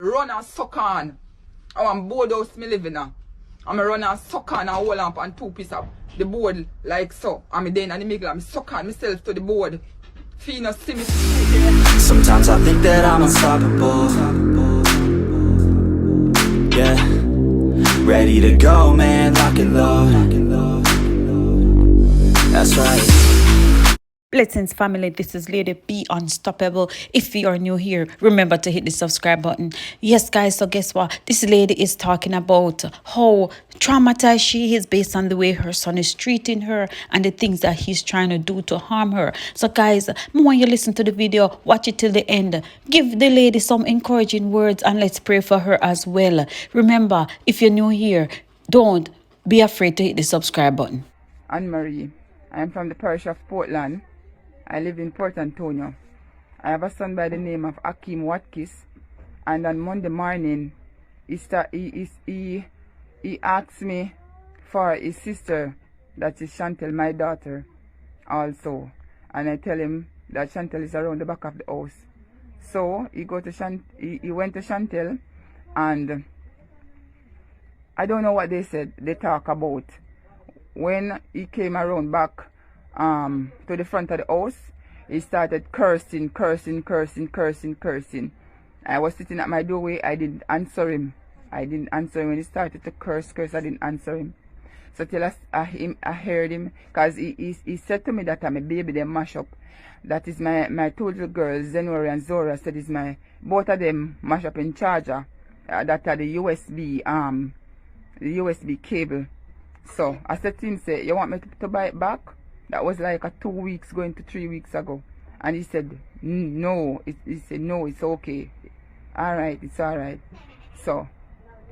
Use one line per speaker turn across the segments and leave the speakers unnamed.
run and suck on. I want board house me living now. I'm run and suck on and hold up and two piece of the board like so. I'm then in the middle, I'm suck on myself to the board. Feel no see me.
Sometimes I think that I'm unstoppable. Yeah, ready to go, man, lock and load. That's right.
Blessings family, this is Lady Be Unstoppable. If you are new here, remember to hit the subscribe button. Yes guys, so guess what? This lady is talking about how traumatized she is based on the way her son is treating her and the things that he's trying to do to harm her. So guys, when you listen to the video, watch it till the end. Give the lady some encouraging words and let's pray for her as well. Remember, if you're new here, don't be afraid to hit the subscribe button.
Anne-Marie, I am from the parish of Portland. I live in Port Antonio. I have a son by the name of Akeem Watkins, and on Monday morning he asked me for his sister, that is Chantel, my daughter, also, and I tell him that Chantel is around the back of the house. So he went to Chantel, and I don't know what they said. They talk about when he came around back to the front of the house, he started cursing. I was sitting at my doorway. I didn't answer him. When he started to curse. I didn't answer him. So till I heard him, because he said to me that I'm a baby, they mash up. That is my two little girls, Zenori and Zora, said is both of them mash up in charger. That are the USB cable. So I said to him, say, you want me to buy it back? That was like 2 weeks going to 3 weeks ago. And he said, no. He said, no, it's okay. Alright, it's alright. So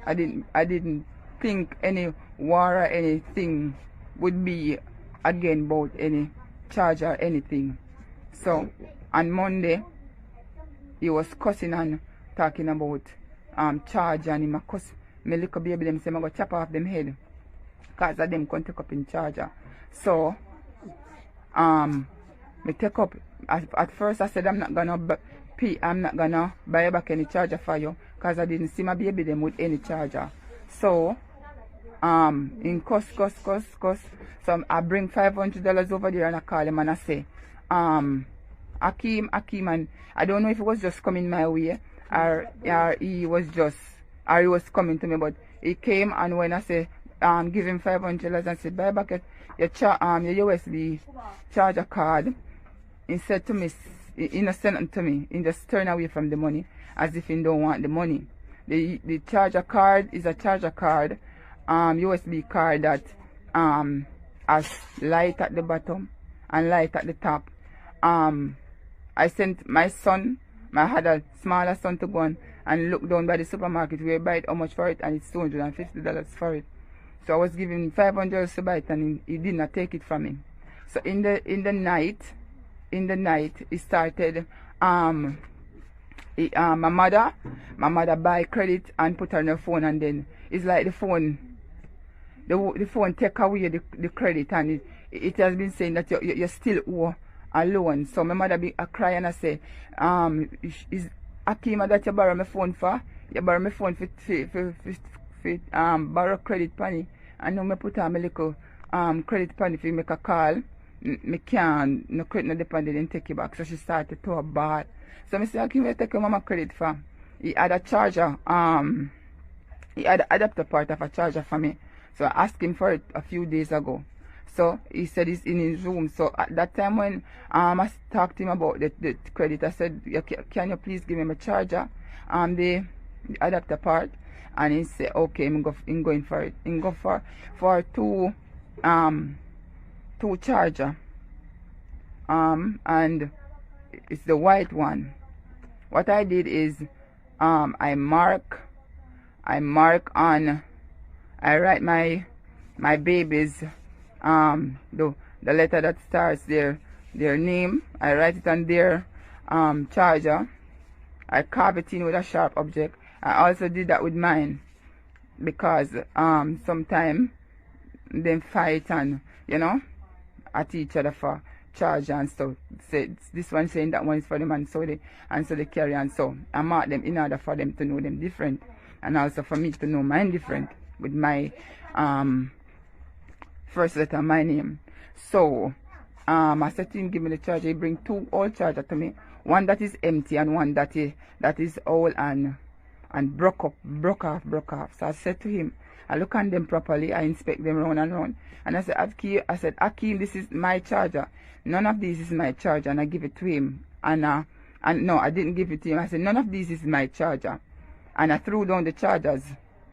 I didn't think any war or anything would be again about any charge or anything. So on Monday he was cussing and talking about charge, and him a cuss me little baby them, say I go chop off them head because of them can take up in charger. So me take up at first I said I'm not gonna buy back any charger for you because I didn't see my baby them with any charger. So in cuss. So I bring $500 over there and I call him and I say, Akeem, and I don't know if it was just coming my way or he was coming to me, but he came, and when I say give him $500 and said buy back your USB charger card, he said to me, he not sent it to me, he just turned away from the money as if he don't want the money. The charger card is a charger card, USB card that has light at the bottom and light at the top. I sent my son, I had a smaller son, to go and look down by the supermarket where I buy it, how much for it, and it's $250 for it. So I was giving $500 to buy it, and he did not take it from me. So in the night, he started my mother buy credit and put on her phone, and then it's like the phone take away the credit, and it has been saying that you still owe a loan. So my mother be a cry and I say, is Akima that you borrow my phone for? You borrow my phone for borrow credit penny, and now me put on my little credit penny if you make a call. Me can't, no credit no dependent, then take it back. So she started to a bad. So I said, Akima, take your mama credit for. He had a charger, he had an adapter part of a charger for me. So I asked him for it a few days ago. So he said it's in his room. So at that time when I talked to him about the credit, I said, can you please give me my charger, the adapter part? And he said, okay, I'm going for it. I'm going for two charger, and it's the white one. What I did is I write my babies the letter that starts their name. I write it on their charger. I carve it in with a sharp object. I also did that with mine because sometimes they fight and at each other for charge and stuff. Say this one saying that one is for them, and so they carry on. So I mark them in order for them to know them different, and also for me to know mine different with my first letter of my name. So I said to him, give me the charger. He bring 2 old charger to me, one that is empty and one that is old and broke off. So I said to him, I look on them properly, I inspect them round and round, and I said, Akeem, this is my charger. None of these is my charger, and I give it to him. And no, I didn't give it to him. I said, none of these is my charger, and I threw down the chargers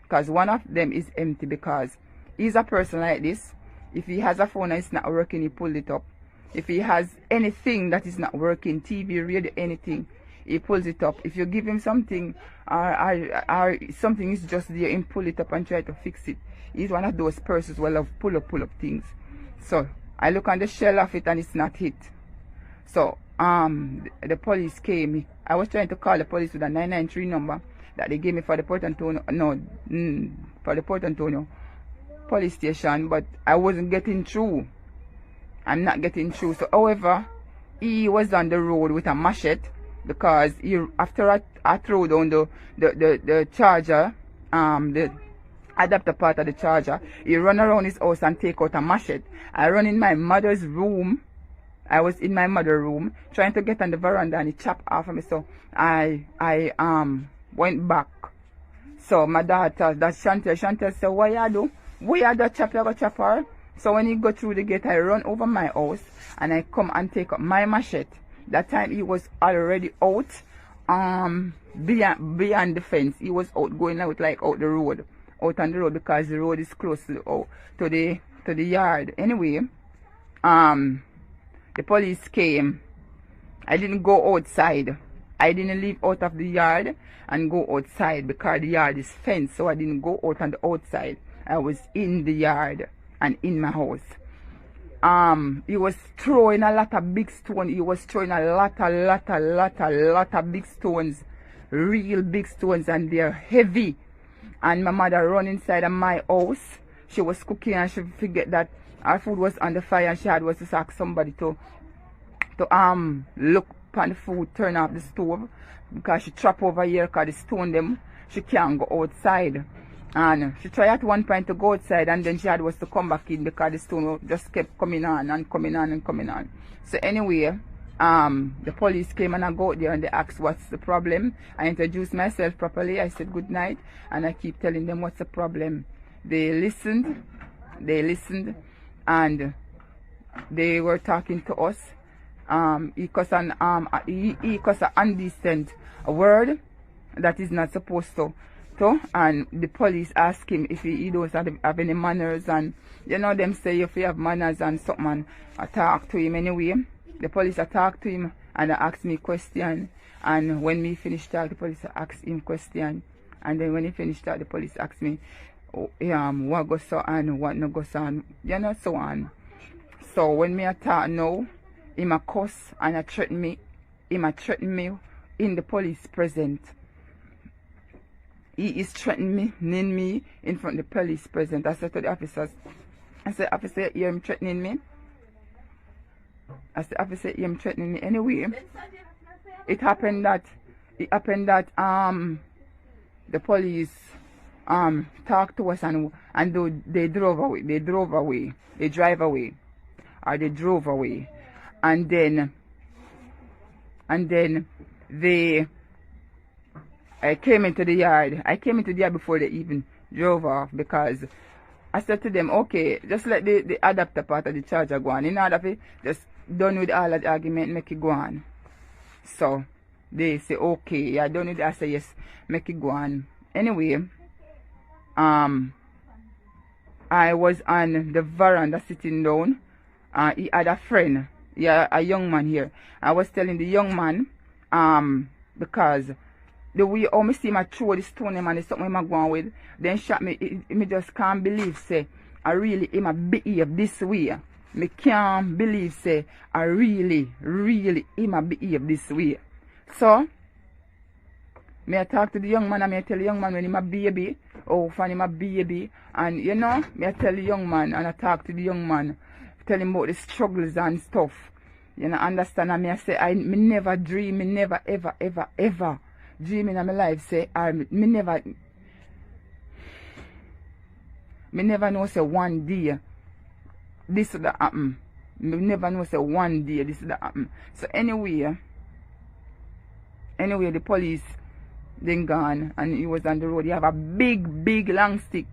because one of them is empty, because he's a person like this. If he has a phone and it's not working, he pulled it up. If he has anything that is not working, TV, radio, anything, he pulls it up. If you give him something, or something is just there, he pull it up and try to fix it. He's one of those persons who love pull up things. So I look on the shell of it and it's not hit. So the police came. I was trying to call the police with a 993 number that they gave me for the Port Antonio, for the Port Antonio police station, but I wasn't getting through. I'm not getting through. So however, he was on the road with a machete, because after I threw down the charger, the adapter part of the charger, he run around his house and take out a machete. I run in my mother's room. I was in my mother's room trying to get on the veranda, and he chopped off of me. So I went back. So my daughter, that Chantel said, what you do? What you do, chop, you go chop her? So when he go through the gate, I run over my house and I come and take up my machete. That time he was already out beyond the fence. He was out going out like out the road. Out on the road, because the road is close to the yard. Anyway, the police came. I didn't go outside. I didn't leave out of the yard and go outside, because the yard is fenced. So I didn't go out on the outside. I was in the yard and in my house. He was throwing a lot of big stones. He was throwing a lot of big stones, real big stones, and they're heavy. And my mother run inside of my house. She was cooking and she forget that our food was on the fire, and she had was to ask somebody to look upon the food, turn off the stove, because she trap over here because the stone them, she can't go outside. And she tried at one point to go outside, and then she had was to come back in, because the stone just kept coming on and coming on and coming on. So anyway, the police came and I go out there and they asked what's the problem. I introduced myself properly. I said good night, and I keep telling them what's the problem. They listened, and they were talking to us. He cussed an indecent word that is not supposed to. And the police asked him if he doesn't have any manners, and you know them say if you have manners and something, and I talk to him anyway. The police attacked to him and asked me question, and when me finished talk, the police asked him question, and then when he finished talk, the police asked me what goes on, what no goes on, you know, so on. So when me attack now, him a cuss and a threaten me. Him a threaten me in the police present. He is threatening me in front of the police present. I said to the officers, I said, officer, you hear him threatening me? I said, officer, you hear him threatening me? Anyway, it happened that the police talked to us, and they drove away. They drove away. And then I came into the yard. Before they even drove off, because I said to them, okay, just let the adapter part of the charger go on. In order for just done with all of the argument, make it go on. So they say, okay, yeah, done with it. I say, yes, make it go on. Anyway, I was on the veranda sitting down. He had a friend, yeah, a young man here. I was telling the young man, because the way how me see my throw the stone him and it's something I'm going with, then shot me, me just can't believe, say, I really him a behave this way. Me can't believe, say, I really him a behave this way. So, me I talk to the young man, and me I tell the young man when him a baby, oh, for him a baby, and you know, me I tell the young man, and I talk to the young man, tell him about the struggles and stuff. You know, understand? And I say, me never dream, me never, ever dream in my life, say, me never know, say, one day, this would happen. Me never know, say, one day, this would happen. So anyway, the police, then gone, and he was on the road. He have a big, long stick.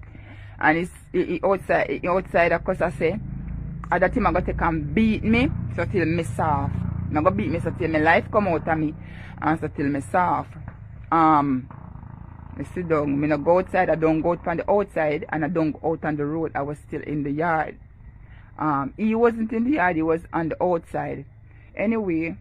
And he outside, of course, I say, at that time I got to come beat me, so till me soft. Not gonna beat me, so till my life come out of me, and so till me soft. I sit down, me not go outside, I don't go out on the outside, and I don't go out on the road. I was still in the yard. He wasn't in the yard, he was on the outside. Anyway,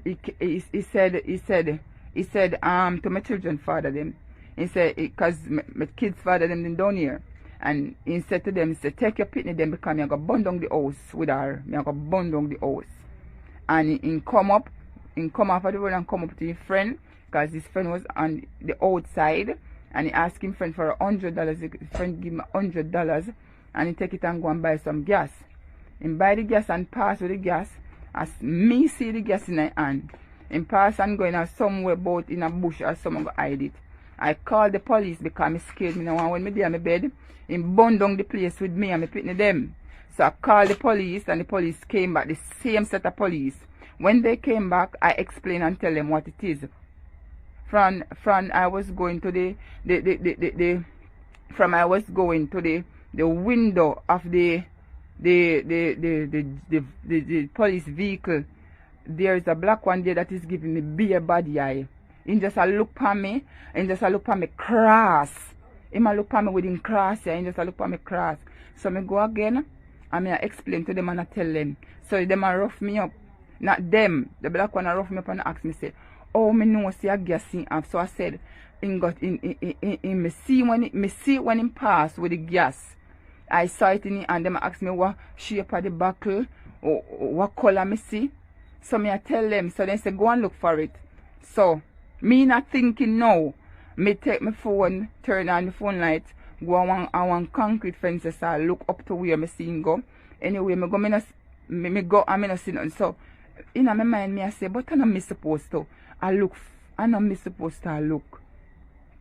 he said to my children father them, he said, because my kids father them down here, and he said to them, he said, take your pitney them, because I'm going to burn down the house with her. I'm going to burn down the house. And he come off of the road and come up to his friend, because his friend was on the outside, and he asked him friend for $100. His friend give him $100, and he take it and go and buy some gas. He buy the gas and pass with the gas. As me see the gas in my hand, he pass and go in somewhere about in a bush or someone go hide it. I called the police because I'm scared. Me now when me there on my bed, he burned down the place with me and me pitney them. So I called the police, and the police came back, the same set of police. When they came back, I explained and tell them what it is. From I was going to the window of the police vehicle. There is a black one there that is giving me beer body eye. He just a look at me, and just a look at me cross. He a look at me with him cross, yeah, and just a look at me cross. So me go again, and I explain to them and I tell them. So them a rough me up. Not them. The black one a rough me up and ask me, say, oh, me know see a gas in up. So I said, me see when him pass with the gas. I saw it in it, and them ask me what shape of the buckle, or what color me see. So me I tell them, so they say go and look for it. So me not thinking now, me take my phone, turn on the phone light, go on one concrete fences, so I look up to where me see him go. Anyway, me go and me not see nothing. So in my mind me I say, but I'm not supposed to. I'm not supposed to look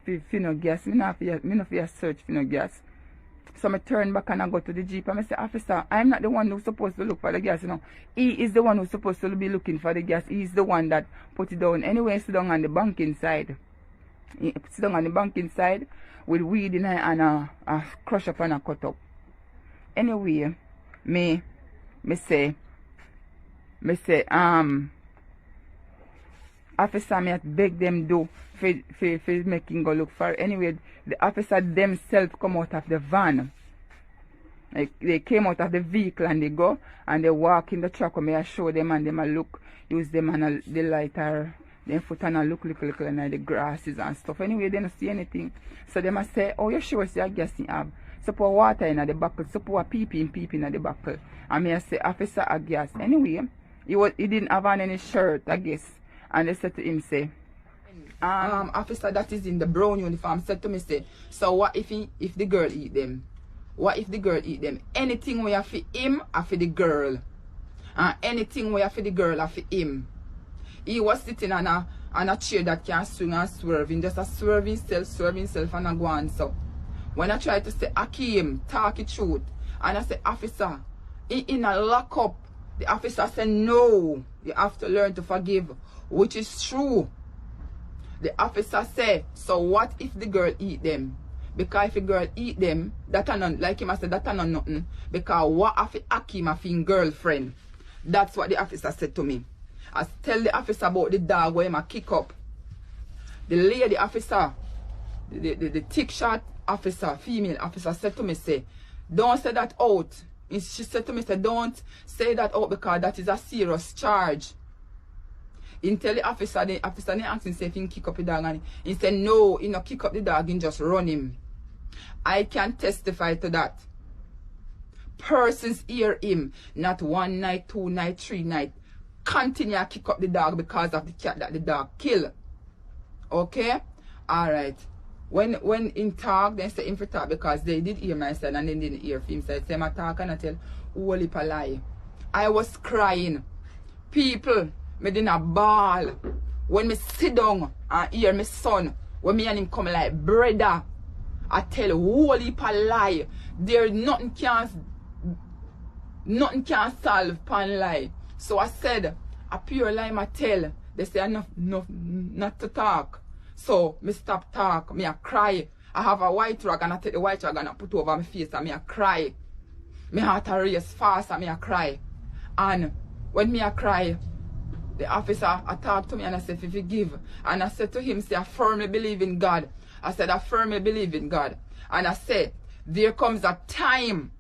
for no gas. Me not for search for no gas. So I turn back and I go to the Jeep and I say, officer, I'm not the one who's supposed to look for the gas, you know. He is the one who's supposed to be looking for the gas. He's the one that put it down. Anyway, sit down on the banking side. He sit down on the banking side with weed in it and a crush up and a cut up. Anyway, me say, officer, me beg them do for making go look for. Anyway, the officer themselves come out of the van. Like they came out of the vehicle and they go and they walk in the truck. And I show them and them a look, use them and the lighter, then foot and a look and the grasses and stuff. Anyway, they don't see anything. So they must say, oh, you sure see a gas in have. So pour water in the buckle, so pour peep in the buckle. And I say, officer, a gas. Anyway, he didn't have on any shirt, I guess. And they said to him, say, officer that is in the brown uniform said to me, say, so what if the girl eat them? What if the girl eat them? Anything we have for him or for the girl. And anything we have for the girl or for him. He was sitting on a chair that can swing and swerving, just a swerving self and a go on. So when I tried to say, Akeem, talk it truth, and I said, officer, in a lockup, the officer said, no, you have to learn to forgive, which is true. The officer said, so what if the girl eat them? Because if the girl eat them, that are not, like him I said, that are not nothing. Because what if Akeem a fin girlfriend? That's what the officer said to me. I tell the officer about the dog where him a kick up. The lady officer, the thick shot officer, female officer said to me, say, don't say that out. She said to me, say, don't say that out because that is a serious charge. He tell the officer asked him say if he kick up the dog and he said no, he not kick up the dog, he just run him. I can testify to that. Persons hear him, not 1 night, 2 night, 3 night. Continue to kick up the dog because of the cat that the dog kill. Okay? Alright. When in talk, they say him for talk because they did hear my son and they didn't hear him. So I say my talk and I tell whole heap a lie. I was crying. People, me didn't ball. When me sit down and hear my son, when me and him come like brother, I tell a whole heap of lie. There nothing can solve pan lie. So I said, a pure lie I tell. They say enough not to talk. So me stop talk, me I cry. I have a white rag and I take the white rag and I put over my face and me I cry. My heart a race fast and me I cry. And when me I cry, the officer I talk to me and I said, if you give. And I said to him, say, I firmly believe in God. I said, I firmly believe in God. And I said, there comes a time,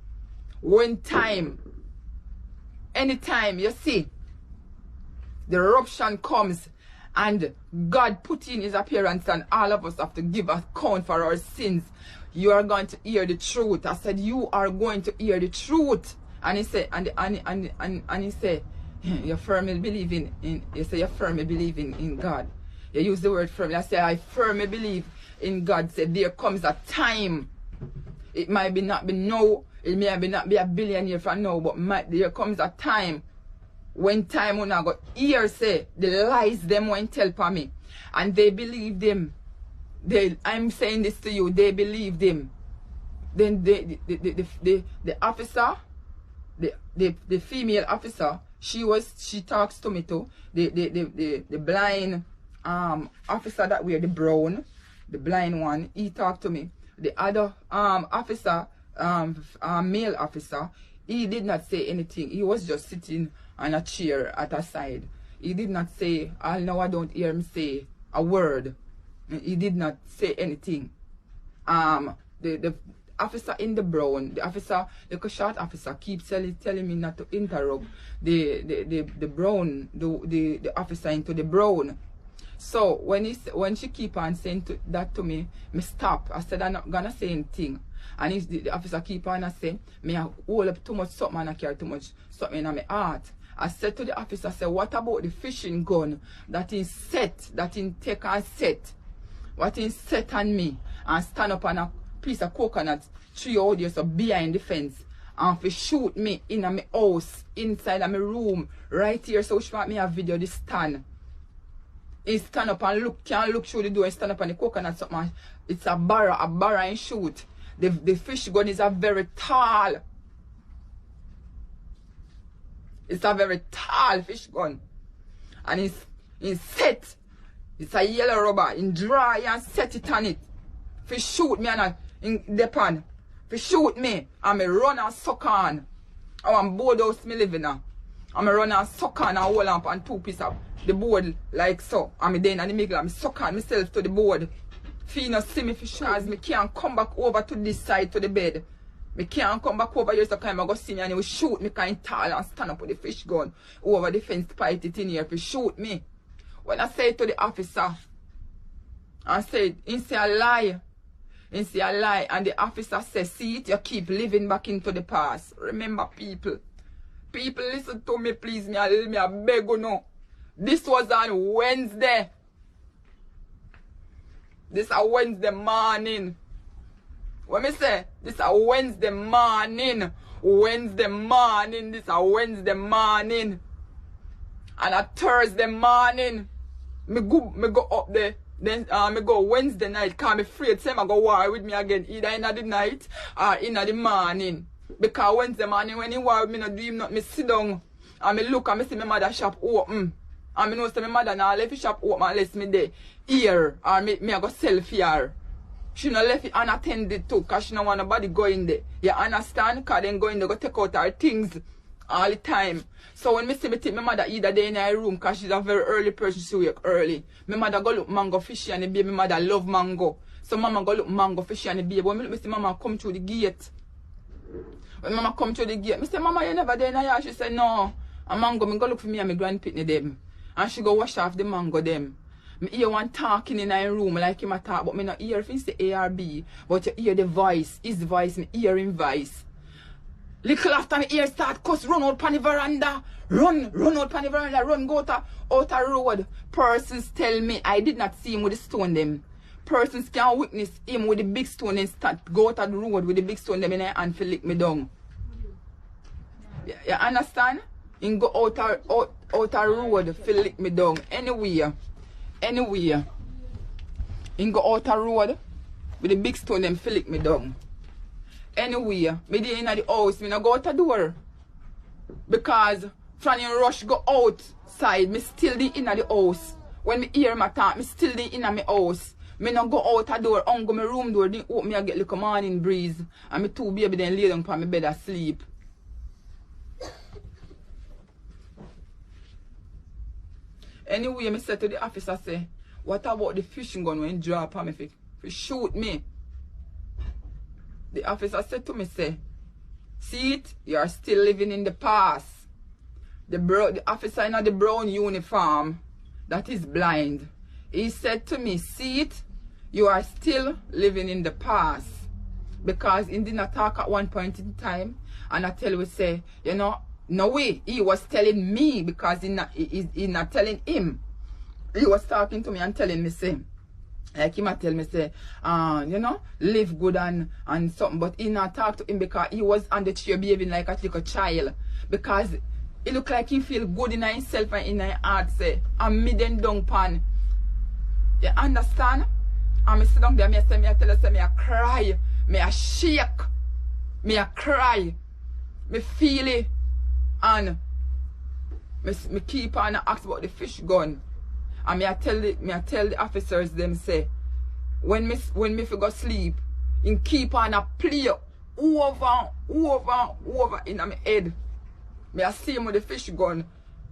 anytime you see, the eruption comes and God put in his appearance and all of us have to give account for our sins. You are going to hear the truth. I said, you are going to hear the truth. And he said, and he said, you firmly believe you firmly believe in God. You use the word firmly. I said, I firmly believe in God. Said there comes a time. It might be not be now, it may be not be a billion years from now, but there comes a time when time when I got hear say the lies them when tell for me. And they believe them. I'm saying this to you, they believe them. Then the officer, the female officer, she talks to me too. The blind officer that wear the brown, the blind one, he talked to me. The other officer, male officer, he did not say anything. He was just sitting on a chair at her side. He did not say, I know I don't hear him say a word. He did not say anything. The officer in the brown, the short officer keeps telling me not to interrupt the brown, the officer into the brown. So when she keep on saying that to me, me stop. I said I'm not gonna say anything. And the officer keep on saying, me I hold up too much something and I carry too much something in my heart. I said to the officer, I said, what about the fishing gun that is set, that in take and set? What is set on me and stand up on a piece of coconut tree out there so behind the fence and if shoot me in my house, inside of my room, right here. So she want me a video this stand. He stand up and can't look through the door and stand up on the coconut something. It's a barra and shoot. The fish gun is a very tall. It's a very tall fish gun. And it's set. It's a yellow rubber in dry and set it on it. If shoot me and in the pan. If shoot me and me run and suck on. Oh, I'm board house me living now. And me run and suck on and hold up on two pieces of the board like so. And me then in the middle and me suck on myself to the board. If you not see me for sure, me can't come back over to this side to the bed. Me can't come back over here so come I go see me and he will shoot me kind of tall and stand up with the fish gun over the fence to fight it in here if he shoot me. When I say to the officer, I said, he say a lie. He say a lie. And the officer says, see it, you keep living back into the past. Remember people. People listen to me please. Me I beg you no. This was on Wednesday. This is a Wednesday morning. What me say? This is a Wednesday morning. Wednesday morning. This is a Wednesday morning. And a Thursday morning. Me go up there. Then me go Wednesday night. Cause me afraid say I go war with me again. Either in the night or in the morning. Because Wednesday morning when he war with me not do him not. Me sit down and me look and me see my mother shop open. And me know say my mother now left the shop open unless me there. Here or me I go sell for her. She not left it unattended too, cause she don't want nobody go in there. You understand? Cause then go in there go take out her things all the time. So when me see me take my mother either day in her room, cause she's a very early person, she wake early. My mother go look mango fishy and the baby. My mother love mango. So mama go look mango fishy and the baby. When me see mama come through the gate. When mama come through the gate, me say, mama, you never there in here? She said, no. And mango, me go look for me and my grandpitney them. And she go wash off the mango them. Me hear one talking in her room like him a talk, but me not hear if it's the ARB. But you hear the voice, his voice, me hear him voice. Little after me ear start cuss, run out pan the veranda. Run out pan the veranda, run go to outer road. Persons tell me I did not see him with the stone them. Persons can witness him with the big stone and start go out the road with the big stone them in her hand to lick me down. You understand? In go out a road, feel lick me down. Anywhere. In go out a road, with the big stone, them feel lick me down. Anywhere. Me dey in the house, me no go out a door. Because from you rush go outside, me still dey in the house. When me hear my talk, me still dey in my house. Me no go out a door, go my room door, then open me, I get like a morning breeze. And me two baby then lay down on my bed asleep. Anyway, me said to the officer, say, what about the fishing gun when drop on me for shoot me? The officer said to me, say, see it, you are still living in the past. The officer in the brown uniform that is blind. He said to me, see it, you are still living in the past. Because he did not talk at one point in time. And I tell you, say, you know, no way. He was telling me because he not telling him. He was talking to me and telling me, say, like he might tell me, say, you know, live good and something. But he not talk to him because he was on the chair behaving like a little child. Because he look like he feel good in himself and in his heart, say, and me then down pan. You understand? And me sit down there, me say, me tell you, say, me a cry, me a shake, me a cry, me feel it, and me keep on ask about the fish gun. And me I tell the officers them say, when me go sleep, in keep on a play over in my head. Me I see him with the fish gun.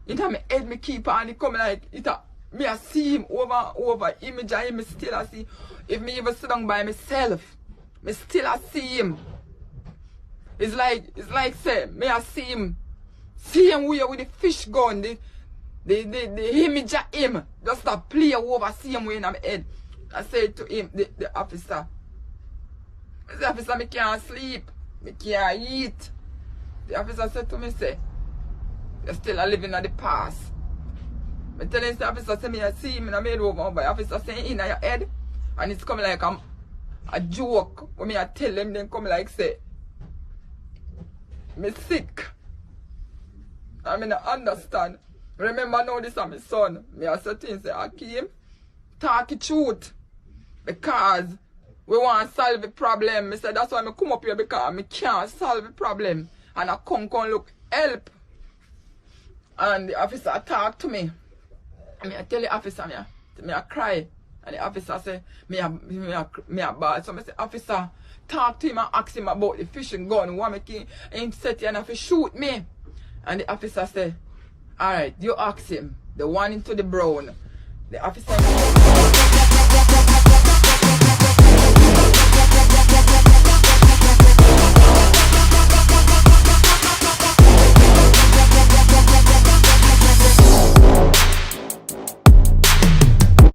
In my head me keep on it come like it me I see him over image and me still I see. If me even sit down by myself, me still I see him. It's like say me I see him with the fish gun, the image of him just a play over, see him in my head. I said to him, the officer, the officer, me can't sleep, me can't eat. The officer said to me, say, you're still living in the past. I tell him, the officer say, me I see him in a made over, but the officer say in your head, and it's coming like a joke. When me I tell them, then come like say, me sick. I mean, I understand. Remember now this is my son. Me I say things, say, Akeem, talk the truth. Because we want to solve the problem. I said that's why I come up here, because I can't solve the problem. And I come look help. And the officer talk to me. And I tell the officer, me I cry. And the officer say, me a bad. So I say, officer, talk to him and ask him about the fishing gun. What make him set here and have to shoot me. And the officer say, alright, you ask him. The one into the brown. The officer